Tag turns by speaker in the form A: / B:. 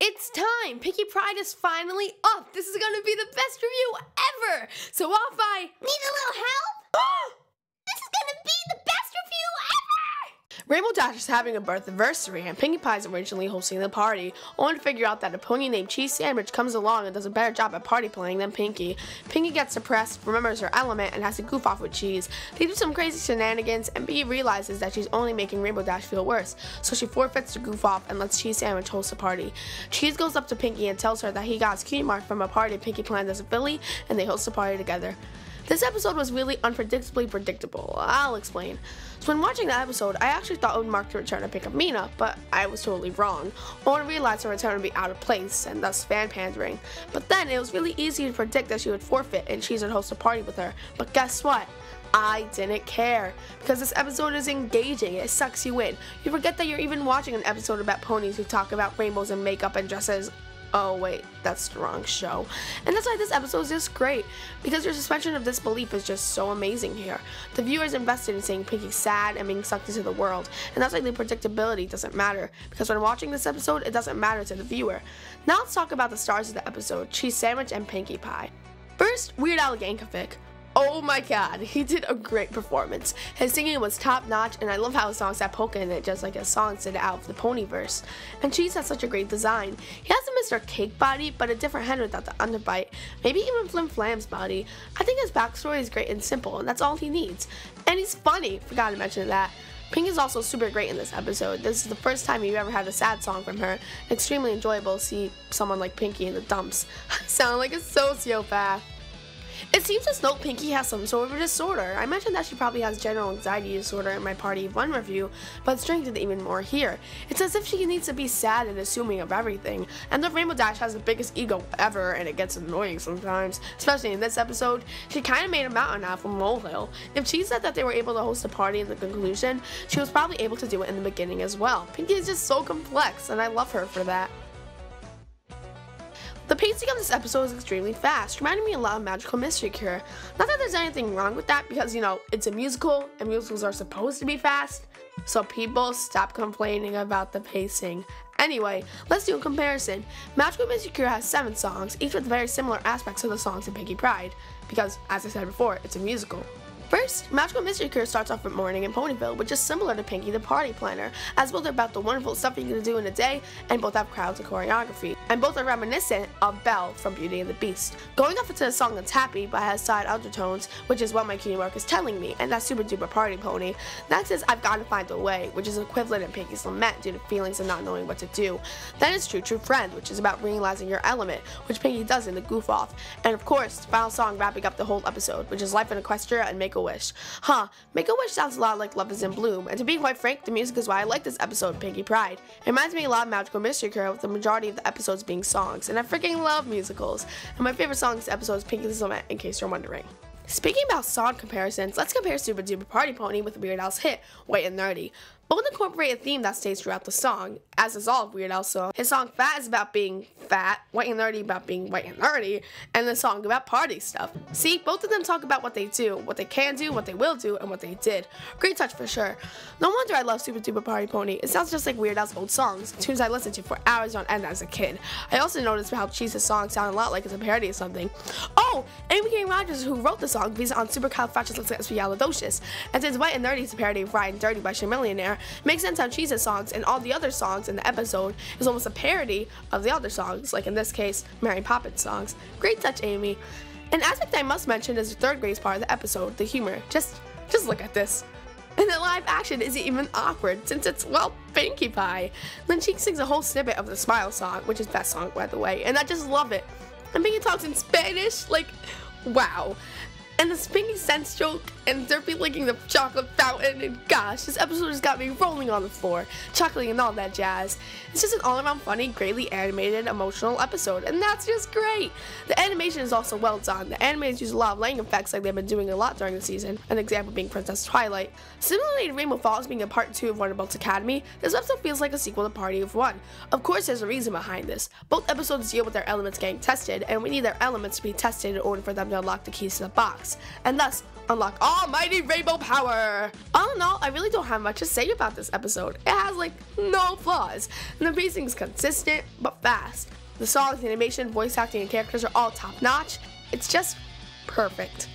A: It's time! Pinkie Pride is finally up! This is gonna be the best review ever! So off I
B: need a little help? This is gonna be the best review ever!
A: Rainbow Dash is having a birth anniversary, and Pinkie Pie is originally hosting the party, only to figure out that a pony named Cheese Sandwich comes along and does a better job at party playing than Pinkie. Pinkie gets depressed, remembers her element, and has to goof off with Cheese. They do some crazy shenanigans, and Pinkie realizes that she's only making Rainbow Dash feel worse, so she forfeits to goof off and lets Cheese Sandwich host the party. Cheese goes up to Pinkie and tells her that he got his cutie mark from a party Pinkie planned as a filly, and they host the party together. This episode was really unpredictably predictable. I'll explain. So when watching the episode, I actually thought it would mark the return to pick up Mina, but I was totally wrong. Only realized her return would be out of place, and thus fan pandering. But then it was really easy to predict that she would forfeit and Cheese would host a party with her. But guess what? I didn't care, because this episode is engaging. It sucks you in. You forget that you're even watching an episode about ponies who talk about rainbows and makeup and dresses. Oh wait, that's the wrong show. And that's why this episode is just great, because your suspension of disbelief is just so amazing here. The viewer is invested in seeing Pinkie sad and being sucked into the world, and that's why the predictability doesn't matter, because when watching this episode, it doesn't matter to the viewer. Now let's talk about the stars of the episode, Cheese Sandwich and Pinkie Pie. First, Weird Al Yankovic. Oh my god, he did a great performance. His singing was top notch, and I love how his songs have polka in it just like his songs did out of the ponyverse. And Cheese has such a great design. He has a Mr. Cake body, but a different head without the underbite. Maybe even Flim Flam's body. I think his backstory is great and simple, and that's all he needs. And he's funny, forgot to mention that. Pink is also super great in this episode. This is the first time you've ever had a sad song from her. Extremely enjoyable to see someone like Pinkie in the dumps. I sound like a sociopath. It seems as though Pinkie has some sort of a disorder. I mentioned that she probably has general anxiety disorder in my Party 1 review, but it's strengthened even more here. It's as if she needs to be sad and assuming of everything, and the Rainbow Dash has the biggest ego ever, and it gets annoying sometimes. Especially in this episode, she kind of made a mountain out of a molehill. If she said that they were able to host a party in the conclusion, she was probably able to do it in the beginning as well. Pinkie is just so complex, and I love her for that. The pacing of this episode is extremely fast, reminding me a lot of Magical Mystery Cure. Not that there's anything wrong with that, because, you know, it's a musical, and musicals are supposed to be fast, so people stop complaining about the pacing. Anyway, let's do a comparison. Magical Mystery Cure has 7 songs, each with very similar aspects of the songs in Pinkie Pride, because, as I said before, it's a musical. First, Magical Mystery Cure starts off with Morning in Ponyville, which is similar to Pinkie the Party Planner, as both are about the wonderful stuff you can do in a day, and both have crowds and choreography, and both are reminiscent of Belle from Beauty and the Beast. Going off into a song that's happy but has side undertones, which is what my cutie mark is telling me, and that's Super Duper Party Pony. Next is I've Gotta Find a Way, which is equivalent in Pinkie's lament due to feelings of not knowing what to do. Then it's True True Friend, which is about realizing your element, which Pinkie does in the goof off. And of course, the final song wrapping up the whole episode, which is Life in Equestria and Make a Wish. Make a Wish sounds a lot like Love is in Bloom, and to be quite frank, the music is why I like this episode of Pinkie Pride. It reminds me a lot of Magical Mystery Cure, with the majority of the episodes being songs, and I freaking love musicals. And my favorite song in this episode is Pinkie's Lament, in case you're wondering. Speaking about song comparisons, let's compare Super Duper Party Pony with Weird Al's hit, White and Nerdy. Both incorporate a theme that stays throughout the song, as is all of Weird Al's song. His song Fat is about being fat, White and Nerdy about being white and nerdy, and the song about party stuff. See, both of them talk about what they do, what they can do, what they will do, and what they did. Great touch for sure. No wonder I love Super Duper Party Pony. It sounds just like Weird Al's old songs, tunes I listened to for hours on end as a kid. I also noticed how Cheese's songs sound a lot like it's a parody of something. Oh, Amy K. Rogers, who wrote the song, based on Supercalifragilisticexpialidocious, and since White and Nerdy is a parody of Ride and Dirty by Chamillionaire, makes sense how Cheese's songs and all the other songs in the episode is almost a parody of the other songs, like in this case, Mary Poppins songs. Great touch, Amy. An aspect I must mention is the third grade part of the episode, the humor. Just look at this. And the live action isn't even awkward, since it's, well, Pinkie Pie. Then Cheek sings a whole snippet of the Smile song, which is best song, by the way, and I just love it. And Pinkie talks in Spanish, like, wow. And the Pinkie sense joke, and Derpy licking the chocolate fountain, and gosh, this episode has got me rolling on the floor, chuckling and all that jazz. It's just an all-around funny, greatly animated, emotional episode, and that's just great! The animation is also well done. The animators use a lot of lighting effects like they've been doing a lot during the season, an example being Princess Twilight. Similarly to Rainbow Falls being a part 2 of Wonderbolts Academy, this episode feels like a sequel to Party of One. Of course there's a reason behind this. Both episodes deal with their elements getting tested, and we need their elements to be tested in order for them to unlock the keys to the box. sparks, and thus unlock almighty rainbow power. All in all, I really don't have much to say about this episode. It has like no flaws, and the pacing is consistent but fast. The songs, animation, voice acting, and characters are all top notch. It's just perfect.